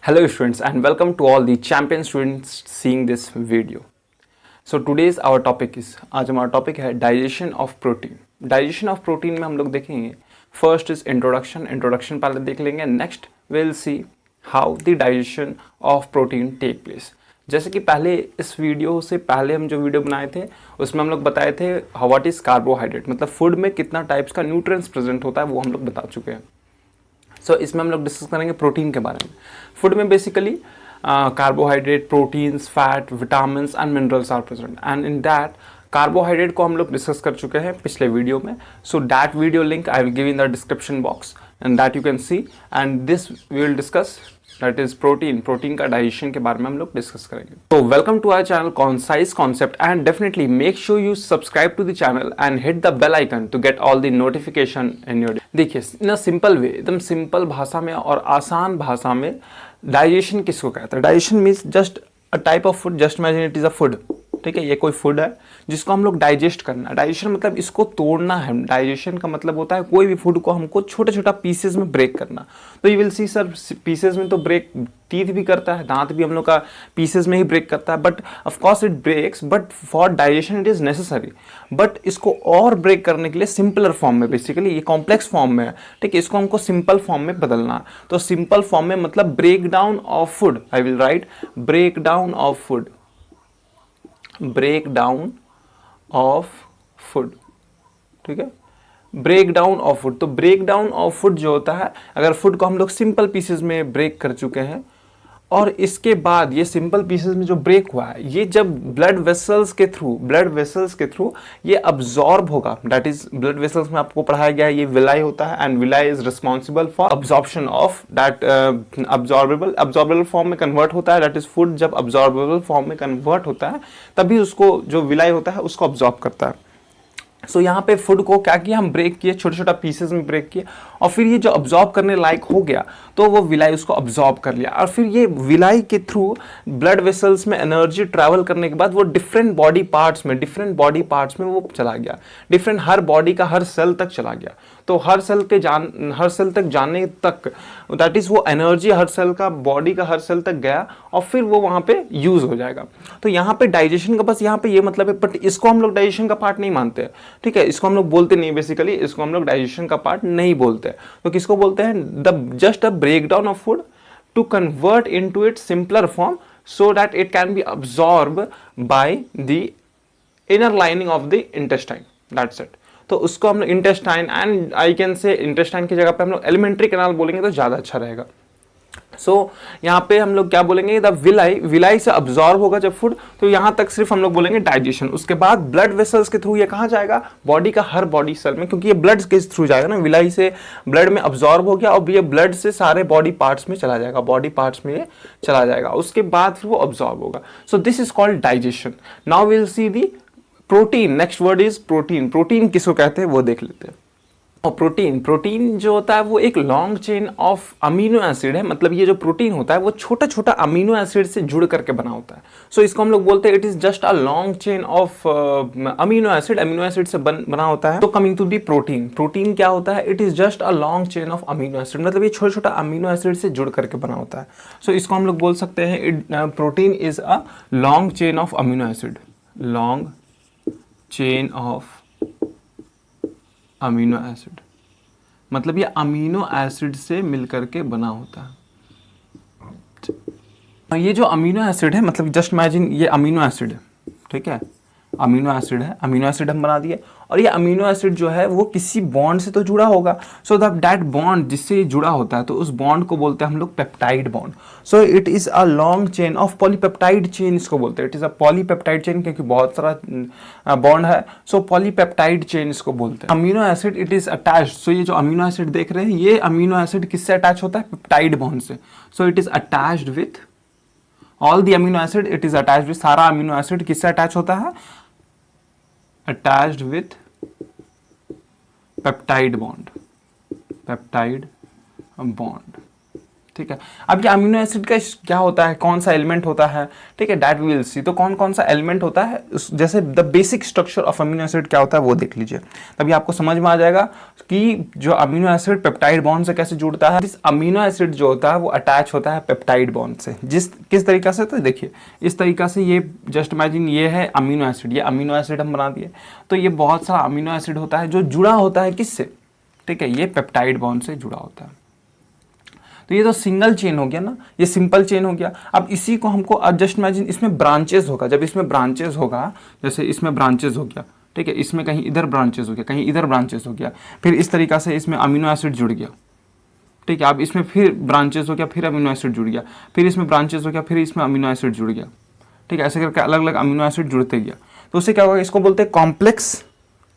Hello students and welcome to all the champion students seeing this video. So today's our topic is आज हमारा topic है digestion of protein. Digestion of protein में हम लोग देखेंगे first is introduction पहले देख लेंगे. Next will see how the digestion of protein take place. जैसे कि पहले इस वीडियो से पहले हम जो वीडियो बनाए थे उसमें हम लोग बताए थे व्हाट इज कार्बोहाइड्रेट, मतलब फूड में कितना टाइप्स का न्यूट्रिएंट्स प्रेजेंट होता है वो हम लोग बता चुके हैं. सो इसमें हम लोग डिस्कस करेंगे प्रोटीन के बारे में. फूड में basically carbohydrate, proteins, fat, vitamins and minerals are present and in that carbohydrate को हम लोग डिस्कस कर चुके हैं पिछले वीडियो में. So that video link I will give in the description box and that you can see and this we will discuss that is protein का digestion के बारे में हम लोग डिस्कस करेंगे. तो welcome to our channel concise concept and definitely make sure you subscribe to the channel and hit the bell icon to get all the notification in your. देखिए in a simple way, एकदम simple भाषा में और आसान भाषा में digestion किसको कहते हैं. Digestion means just a type of food. Just imagine it is a food. ठीक है, ये कोई फूड है जिसको हम लोग डाइजेस्ट करना है. डाइजेशन मतलब इसको तोड़ना है. डाइजेशन का मतलब होता है कोई भी फूड को हमको छोटा छोटा पीसेज में ब्रेक करना. तो you will see sir pieces में तो ब्रेक टीथ भी करता है, दांत भी हम लोग का पीसेज में ही ब्रेक करता है. But of course it breaks, but for digestion it is necessary. But इसको और ब्रेक करने के लिए सिंपलर फॉर्म में, बेसिकली ये कॉम्प्लेक्स फॉर्म में है, ठीक है, इसको हमको सिंपल फॉर्म में बदलना है. तो सिंपल फॉर्म में मतलब break down of food. I will write break down of food. Break down of food, ठीक है, ब्रेक डाउन ऑफ फूड. तो ब्रेक डाउन ऑफ फूड जो होता है, अगर फूड को हम लोग सिंपल पीसेज में ब्रेक कर चुके हैं और इसके बाद ये सिंपल पीसेज में जो ब्रेक हुआ है ये जब ब्लड वेसल्स के थ्रू ये अब्जॉर्ब होगा. दैट इज ब्लड वेसल्स में आपको पढ़ाया गया है ये विलाई होता है and villi is responsible for absorption of that absorbable form में कन्वर्ट होता है. दैट इज फूड जब अब्जॉर्बेबल फॉर्म में कन्वर्ट होता है तभी उसको जो विलाई होता है उसको अब्जॉर्ब करता है. सो यहाँ पे फूड को क्या किया, हम ब्रेक किए, छोटे छोटा पीसेस में ब्रेक किए और फिर ये जो अब्जॉर्ब करने लायक हो गया तो वो विलाई उसको अब्जॉर्ब कर लिया और फिर ये विलाई के थ्रू ब्लड वेसल्स में एनर्जी ट्रैवल करने के बाद वो डिफरेंट बॉडी पार्ट्स में वो चला गया. डिफरेंट हर बॉडी का हर सेल तक चला गया. तो हर सेल तक जाने तक दैट इज वो एनर्जी हर सेल का, बॉडी का हर सेल तक गया और फिर वो वहां पे यूज हो जाएगा. तो यहाँ पे डाइजेशन का बस यहाँ पे ये मतलब है, बट इसको हम लोग डाइजेशन का पार्ट नहीं मानते. ठीक है, इसको हम लोग बोलते नहीं, बेसिकली इसको हम लोग डाइजेशन का पार्ट नहीं बोलते. तो किसको बोलते हैं, the just a breakdown of food to convert into it simpler form so that it can be absorb by the inner lining of the intestine. That's it. तो उसको हम लोग intestine and I can say intestine की जगह पे हम लोग alimentary canal बोलेंगे तो ज्यादा अच्छा रहेगा. सो यहाँ पे हम लोग क्या बोलेंगे, द विलाई से अब्सॉर्ब होगा जब फूड, तो यहाँ तक सिर्फ हम लोग बोलेंगे डाइजेशन. उसके बाद ब्लड वेसल्स के थ्रू ये कहाँ जाएगा, बॉडी का हर बॉडी सेल में, क्योंकि ये ब्लड के थ्रू जाएगा ना. विलाई से ब्लड में अब्सॉर्ब हो गया और ये ब्लड से सारे बॉडी पार्ट्स में चला जाएगा. उसके बाद फिर वो अब्सॉर्ब होगा. So this is called digestion. Now will see the protein. Next word is protein. Protein किसको कहते हैं वो देख लेते हैं. और प्रोटीन जो होता है वो एक long chain of amino acid है. मतलब ये जो प्रोटीन होता है वो छोटा छोटा अमीनो एसिड से जुड़ करके बना होता है. सो इसको हम लोग बोलते हैं it is just a long chain of amino acid से बना होता है. तो कमिंग टू दी प्रोटीन क्या होता है, it is just a long chain of amino acid. मतलब ये छोटा छोटा अमीनो एसिड से जुड़ करके बना होता है. सो इसको हम लोग बोल सकते हैं protein is a long chain of amino acid. Long chain of amino acid मतलब ये अमीनो एसिड से मिलकर के बना होता है. ये जो अमीनो एसिड है, मतलब जस्ट इमेजिन ये अमीनो एसिड है, ठीक है, अमीनो एसिड हम बना दिए और ये अमीनो एसिड जो है वो किसी बॉन्ड से तो जुड़ा होगा. सो दैट बॉन्ड जिससे ये जुड़ा होता है तो उस बॉन्ड को बोलते हैं हम लोग peptide bond. So it is a long chain of polypeptide chain इसको बोलते हैं. It is a polypeptide chain क्योंकि बहुत सारा बॉन्ड है. सो पॉलीपेप्टाइड चेन इसको बोलते हैं. Amino acid it is attached. So ये जो अमीनो एसिड देख रहे हैं ये अमीनो एसिड किससे अटैच होता है, पेप्टाइड बॉन्ड से. So it is attached with all the amino acid. It is attached with सारा अमीनो एसिड किससे अटैच होता है, attached with peptide bond. ठीक है। अब ये अमीनो एसिड का क्या होता है, कौन सा एलिमेंट होता है, ठीक है, दैट वी विल सी। तो कौन कौन सा एलिमेंट होता है, जैसे the basic structure of amino acid क्या होता है वो देख लीजिए, तभी आपको समझ में आ जाएगा कि जो अमीनो एसिड पेप्टाइड बॉन्ड से कैसे जुड़ता है। इस अमीनो एसिड जो होता है वो अटैच होता है पेप्टाइड बॉन्ड से, किस तरीका से, तो देखिए इस तरीका से, ये जस्ट इमेजिन ये है अमीनो एसिड, ये अमीनो एसिड हम बना दिए, तो ये बहुत सारा अमीनो एसिड होता है जो जुड़ा होता है किससे, ठीक है, ये पेप्टाइड बॉन्ड से जुड़ा होता है। तो ये तो सिंगल चेन हो गया ना, ये सिंपल चेन हो गया। अब इसी को हमको, अब जस्ट इमेजिन इसमें ब्रांचेस होगा, जब इसमें ब्रांचेस होगा, जैसे इसमें ब्रांचेस हो गया, ठीक है, इसमें कहीं इधर ब्रांचेस हो गया, कहीं इधर ब्रांचेस हो गया, फिर इस तरीका से इसमें अमीनो एसिड जुड़ गया, ठीक है। अब इसमें फिर ब्रांचेस हो गया, फिर अमीनो एसिड जुड़ गया, फिर इसमें ब्रांचेस हो गया, फिर इसमें अमीनो एसिड जुड़ गया, ठीक है, ऐसे करके अलग अलग अमीनो एसिड जुड़ते गया। तो उससे क्या होगा, इसको बोलते हैं complex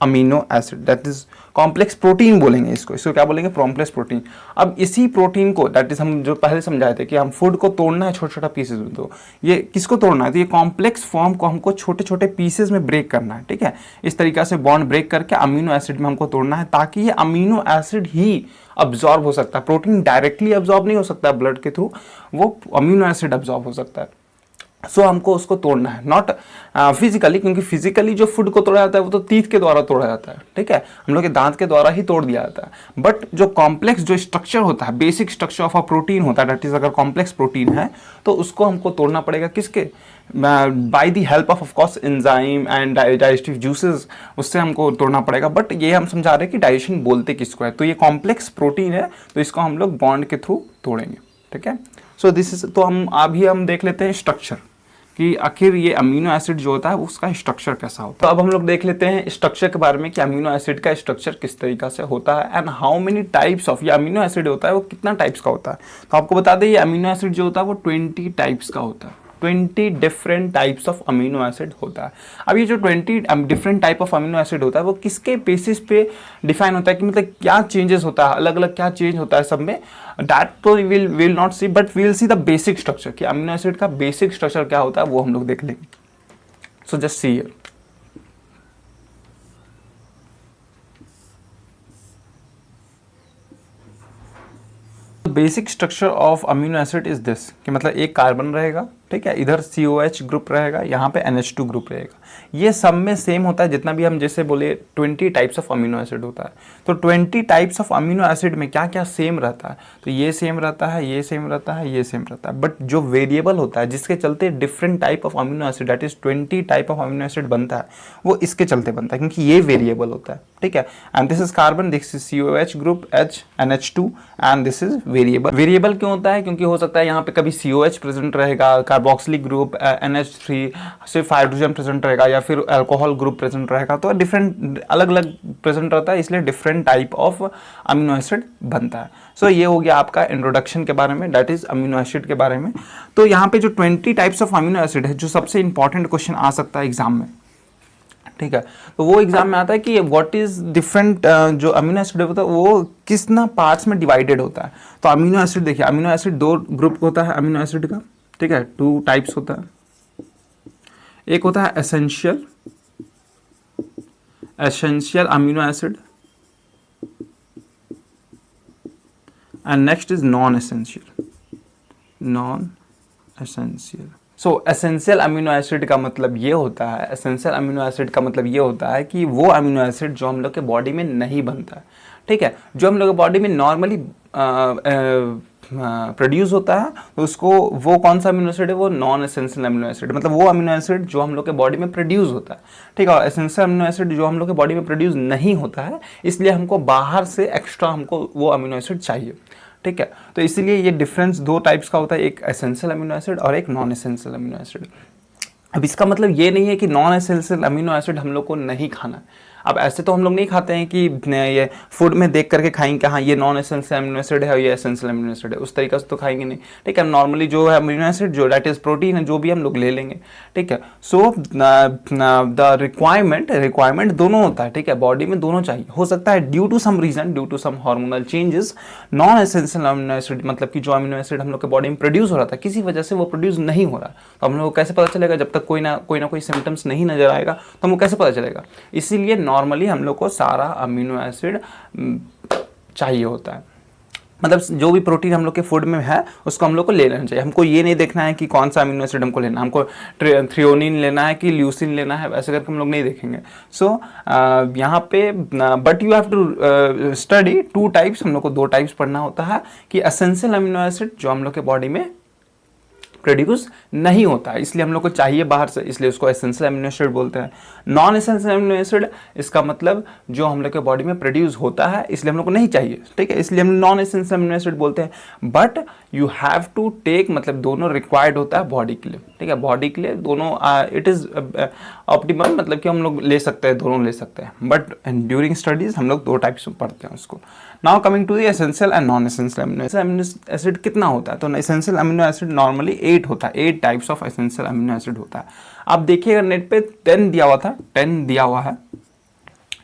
amino acid, that is complex protein बोलेंगे इसको क्या बोलेंगे, कॉम्प्लेक्स प्रोटीन। अब इसी प्रोटीन को, दैट इज हम जो पहले समझाए थे कि हम फूड को तोड़ना है छोटा छोटा पीसेज में, तो ये किसको तोड़ना है, तो ये कॉम्प्लेक्स फॉर्म को हमको छोटे छोटे पीसेज में ब्रेक करना है, ठीक है। इस तरीका से बॉन्ड ब्रेक करके अमीनो एसिड में हमको तोड़ना है, ताकि ये अमीनो एसिड ही अब्जॉर्ब हो सकता है। प्रोटीन डायरेक्टली अब्जॉर्ब नहीं हो सकता है ब्लड के थ्रू, वो अमीनो एसिड अब्जॉर्ब हो सकता है। सो हमको उसको तोड़ना है, नॉट फिजिकली, क्योंकि फिजिकली जो फूड को तोड़ा जाता है वो तो टीथ के द्वारा तोड़ा जाता है, ठीक है, हम लोग के दांत के द्वारा ही तोड़ दिया जाता है। बट जो कॉम्प्लेक्स जो स्ट्रक्चर होता है, basic structure of a protein होता है, दैट इज अगर कॉम्प्लेक्स प्रोटीन है तो उसको हमको तोड़ना पड़ेगा किसके, by the help of course enzyme and digestive juices, उससे हमको तोड़ना पड़ेगा। बट ये हम समझा रहे हैं कि डाइजेशन बोलते किसको है, तो ये कॉम्प्लेक्स प्रोटीन है, तो इसको हम लोग बॉन्ड के थ्रू तोड़ेंगे, ठीक है। सो दिस इज, तो हम देख लेते हैं स्ट्रक्चर कि आखिर ये अमीनो एसिड जो होता है उसका स्ट्रक्चर कैसा होता है। तो अब हम लोग देख लेते हैं स्ट्रक्चर के बारे में कि अमीनो एसिड का स्ट्रक्चर किस तरीका से होता है and how many types of, ये अमीनो एसिड होता है वो कितना टाइप्स का होता है। तो आपको बता दें ये अमीनो एसिड जो होता है वो 20 टाइप्स का होता है, 20 different types of amino acid होता है। अब ये जो 20 different type of amino acid होता है वो किसके बेसिस पे डिफाइन होता है, कि मतलब क्या चेंजेस होता है, अलग अलग क्या चेंज होता है सब में, दैट तो will not see, but we will see the basic structure, कि अमीनो एसिड का बेसिक स्ट्रक्चर क्या होता है वो हम लोग देख लेंगे। So just see here, basic structure of amino acid is this, कि मतलब एक कार्बन रहेगा, ठीक है, इधर COH ग्रुप रहेगा, यहाँ पे NH2 ग्रुप रहेगा, ये सब में सेम होता है जितना भी हम जैसे बोले 20 टाइप्स ऑफ अमीनो एसिड होता है। तो 20 टाइप्स ऑफ अमीनो एसिड में क्या क्या सेम रहता है, तो ये सेम रहता है, ये सेम रहता है, ये सेम रहता है, बट जो वेरिएबल होता है जिसके चलते different type of amino acid, that is 20 type of amino acid बनता है, वो इसके चलते बनता है, क्योंकि ये वेरिएबल होता है, ठीक है। And this is carbon, this is COH group, NH2 and this is variable. Variable क्यों होता है, क्योंकि हो सकता है यहाँ पे कभी COH प्रेजेंट रहेगा, कार्बोक्सिलिक ग्रुप, NH3 सिर्फ हाइड्रोजन प्रेजेंट रहेगा, या फिर अल्कोहल ग्रुप प्रेजेंट रहेगा, तो डिफरेंट अलग अलग प्रेजेंट रहता है, इसलिए different type of amino acid बनता है। सो ये हो गया आपका इंट्रोडक्शन के बारे में, दैट इज अमीनो एसिड के बारे में। तो यहाँ पे जो 20 टाइप्स ऑफ अमीनो एसिड है, जो सबसे इंपॉर्टेंट क्वेश्चन आ सकता है एग्जाम में, ठीक है, तो वो एग्जाम में आता है कि व्हाट इज डिफरेंट, जो अमीनो एसिड होता है वो किस ना पार्ट्स में डिवाइडेड होता है। तो अमीनो एसिड देखिए, अमीनो एसिड 2 ग्रुप होता है अमीनो एसिड का, ठीक है, 2 टाइप्स होता है। एक होता है essential amino acid and next is non essential. So essential amino acid का मतलब ये होता है, एसेंशियल अमीनो एसिड का मतलब ये होता है कि वो अमीनो एसिड जो हम लोग के बॉडी में नहीं बनता है, ठीक है, जो हम लोग के बॉडी में नॉर्मली प्रोड्यूस होता है, तो उसको, वो कौन सा अमीनो एसिड है, वो नॉन एसेंशियल अमीनो एसिड, मतलब वो अमीनो एसिड जो हम लोग के बॉडी में प्रोड्यूस होता है, ठीक है। और एसेंशियल अमीनो एसिड जो हम लोग के बॉडी में प्रोड्यूस नहीं होता है, इसलिए हमको बाहर से एक्स्ट्रा हमको वो अमीनो एसिड चाहिए, ठीक है। तो इसीलिए ये डिफरेंस 2 टाइप्स का होता है, एक एसेंशियल अमीनो एसिड और एक नॉन एसेंशियल अमीनो एसिड। अब इसका मतलब ये नहीं है कि नॉन एसेंशियल अमीनो एसिड हम लोग को नहीं खाना है। अब ऐसे तो हम लोग नहीं खाते हैं कि ये फूड में देख करके खाएंगे कि हाँ ये नॉन एसेंशियल अमीनो एसिड है और ये एसेंशियल अमीनो एसिड है, उस तरीके से तो खाएंगे नहीं, ठीक है। नॉर्मली जो है अमीनो एसिड जो दैट इज प्रोटीन है, जो भी हम लोग ले लेंगे, ठीक है। सो द रिक्वायरमेंट दोनों होता है, ठीक है, बॉडी में दोनों चाहिए। हो सकता है due to some reason, due to some hormonal changes, non essential amino acid मतलब कि जो अमीनो एसिड हम लोग के बॉडी में प्रोड्यूस हो रहा था, किसी वजह से वो प्रोड्यूस नहीं हो रहा, तो हम लोग को कैसे पता चलेगा, जब तक कोई ना कोई सिम्टम्स नहीं नजर आएगा तो हमको कैसे पता चलेगा। इसीलिए नॉर्मली हम लोग को सारा अमीनो एसिड चाहिए होता है। मतलब जो भी प्रोटीन हम लोग के फूड में है उसको हम लोग को ले लेना चाहिए। हमको ये नहीं देखना है कि कौन सा अमीनो एसिड हमको लेना है, हमको थ्रियोनिन लेना है कि ल्यूसिन लेना है, ऐसे करके हम लोग नहीं देखेंगे। सो यहाँ पे but you have to study two types, हम लोग को दो टाइप्स पढ़ना होता है कि एसेंशियल अमीनो एसिड जो हम लोग के बॉडी में प्रोड्यूस नहीं होता है, इसलिए हम लोग को चाहिए बाहर से, इसलिए उसको एसेंशियल अमीनो एसिड बोलते हैं। नॉन एसेंशियल अमीनो एसिड, इसका मतलब जो हम लोग के बॉडी में प्रोड्यूस होता है इसलिए हम लोग को नहीं चाहिए, ठीक है, इसलिए हम नॉन एसेंशियल अमीनो एसिड बोलते हैं। But you have to take, मतलब दोनों रिक्वायर्ड होता है बॉडी के लिए, ठीक है, बॉडी के लिए दोनों इट इज ऑप्टिमल, मतलब कि हम लोग ले सकते हैं, दोनों ले सकते हैं। बट ड्यूरिंग स्टडीज हम लोग दो टाइप्स में पढ़ते हैं उसको। Now coming to the essential and non essential amino acid कितना होता है, तो एसेंशियल अमीनो एसिड नॉर्मली 8 होता है, 8 types of essential amino acid होता है। आप देखिएगा नेट पे 10 दिया हुआ था, 10 दिया हुआ है,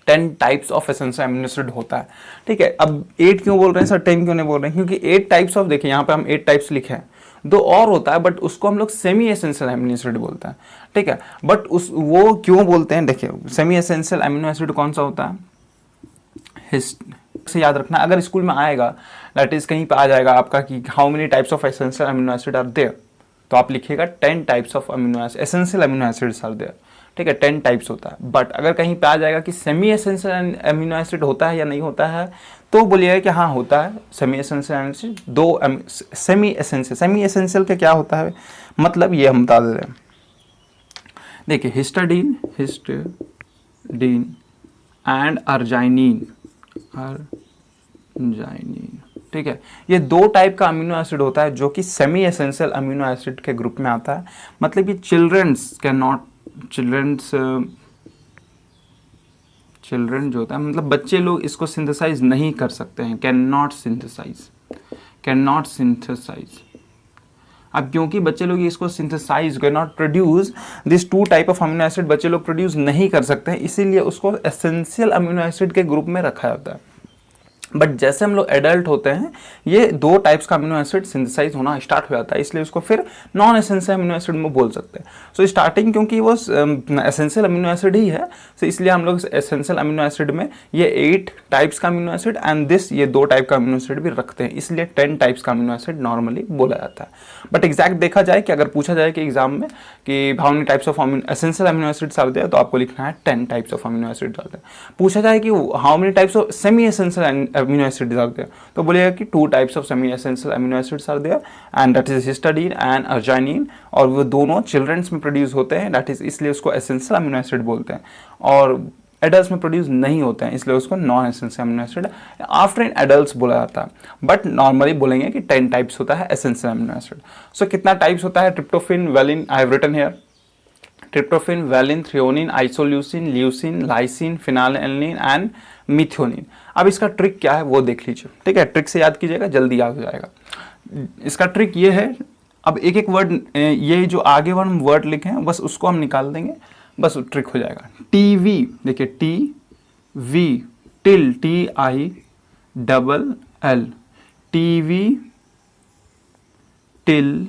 10 types of essential amino acid होता है, ठीक है। अब 8 क्यों बोल रहे हैं सर, 10 क्यों नहीं बोल रहे हैं, क्योंकि 8 टाइप्स ऑफ, देखिए यहाँ पे हम 8 टाइप्स लिखे हैं, 2 और होता है बट उसको हम लोग सेमी एसेंशियल अमीनो एसिड बोलते हैं, ठीक है। बट उस वो क्यों बोलते हैं, देखिए सेमी एसेंशियल अमीनो एसिड कौन सा होता है, से याद रखना, अगर स्कूल में आएगा दैट इज कहीं पे आ जाएगा आपका कि how many types of essential amino acid are there, तो आप लिखिएगा 10 types of amino acid, essential amino acids are there, ठीक है, 10 टाइप्स होता है। बट अगर कहीं पे आ जाएगा कि सेमी एसेंशियल अमीनो एसिड होता है या नहीं होता है, तो बोलिएगा कि हाँ होता है semi essential acid, 2 semi essential का क्या होता है, मतलब ये हम बता दे रहे हैं। देखिए हिस्टाडीन एंड अर्जाइनिन, ठीक है, ये 2 टाइप का अमीनो एसिड होता है जो कि सेमी एसेंशियल अमीनो एसिड के ग्रुप में आता है। मतलब ये चिल्ड्रन जो होता है, मतलब बच्चे लोग इसको सिंथेसाइज नहीं कर सकते हैं, कैन नॉट सिंथेसाइज। अब क्योंकि बच्चे लोग इसको synthesize, can not produce this 2 type of amino acid, बच्चे लोग प्रोड्यूस नहीं कर सकते हैं, इसीलिए उसको एसेंशियल अमीनो एसिड के ग्रुप में रखा जाता है। बट जैसे हम लोग एडल्ट होते हैं ये 2 टाइप्स का अमीनो एसिड सिंथेसाइज होना स्टार्ट हो जाता है, इसलिए उसको फिर नॉन एसेंशियल अमीनो एसिड में बोल सकते हैं। सो स्टार्टिंग क्योंकि वो एसेंशियल अमीनो एसिड ही है, तो इसलिए हम लोग एसेंशियल अमीनो एसिड में ये 8 टाइप्स का अमीनो एसिड एंड दिस ये 2 टाइप का अमीनो एसिड भी रखते हैं, इसलिए 10 टाइप्स का अमीनो एसिड नॉर्मली बोला जाता है। बट एग्जैक्ट देखा जाए कि अगर पूछा जाए कि एग्जाम में कि how many types of essential amino acids are there, तो आपको लिखना है 10 types of amino acid are there. पूछा जाए कि how many types of semi essential amino acid are there, तो बोलिएगा कि 2 types of semi essential amino acids are there and that is histidine and arginine, और वो दोनों चिल्ड्रंस में प्रोड्यूस होते हैं, दैट इज इसलिए उसको एसेंशियल अमीनो एसिड बोलते हैं, और एडल्ट्स में प्रोड्यूस नहीं होते हैं इसलिए उसको non essential amino acid after in adults बोला जाता है। बट नॉर्मली बोलेंगे कि 10 टाइप्स होता है एसेंशियल अमीनो एसिड। सो कितना टाइप्स होता है, tryptophan, valine, I have written here, tryptophan, valine, threonine, isoleucine, leucine, lysine, phenylalanine and methionine. अब इसका ट्रिक क्या है वो देख लीजिए, ठीक है, ट्रिक से याद कीजिएगा, जल्दी याद हो जाएगा। इसका ट्रिक ये है, अब एक एक वर्ड, ये जो आगे हम वर्ड लिखे हैं बस उसको हम निकाल देंगे, बस ट्रिक हो जाएगा। टीवी, देखिए TV, till, TILL, TV till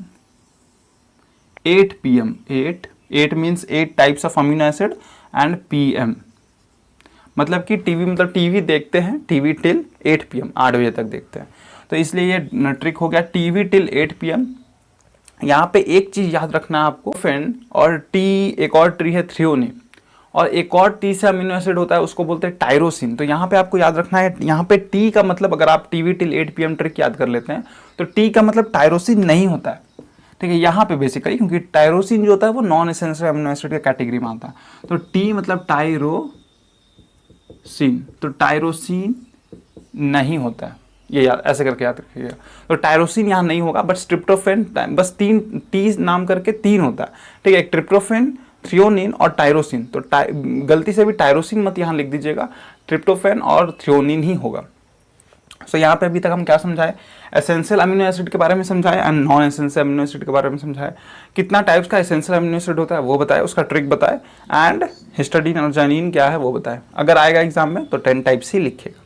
8 PM, 8 means 8 types of amino acid and PM, मतलब कि टीवी मतलब टीवी देखते हैं, टीवी टिल 8 PM, 8 बजे तक देखते हैं, तो इसलिए ये ट्रिक हो गया, टीवी टिल 8 PM। यहाँ पे एक चीज याद रखना है आपको, फेन और टी, एक और ट्री है थ्रियोनिन, और एक और टी से अमीनो एसिड होता है उसको बोलते हैं टायरोसिन। तो यहाँ पे आपको याद रखना है, यहाँ पे टी का मतलब, अगर आप टीवी टिल 8 PM ट्रिक याद कर लेते हैं तो टी का मतलब टायरोसिन नहीं होता है, ठीक है, यहाँ पे बेसिकली, क्योंकि टायरोसिन जो होता है वो नॉन एसेंशियल अमीनो एसिड के कैटेगरी में आता है, तो टी मतलब टायरोसिन, तो टायरोसिन नहीं होता है, ये याद ऐसे करके याद रखिएगा। तो टायरोसिन यहाँ नहीं होगा, बट ट्रिप्टोफेन, बस 3 टी नाम करके 3 होता है, ठीक है, एक ट्रिप्टोफेन, थ्रियोनिन और टायरोसिन। तो गलती से भी टायरोसिन मत यहाँ लिख दीजिएगा, ट्रिप्टोफेन और थ्रियोनिन ही होगा। सो यहाँ पे अभी तक हम क्या समझाए, एसेंशियल अमीनो एसिड के बारे में समझाए and non essential amino acid के बारे में समझाए, कितना टाइप्स का एसेंशियल अमीनो एसिड होता है वो बताए, उसका ट्रिक बताए, एंड हिस्टाडीन और अर्जाइनिन क्या है वो बताए। अगर आएगा एग्जाम में तो 10 टाइप्स ही लिखेगा।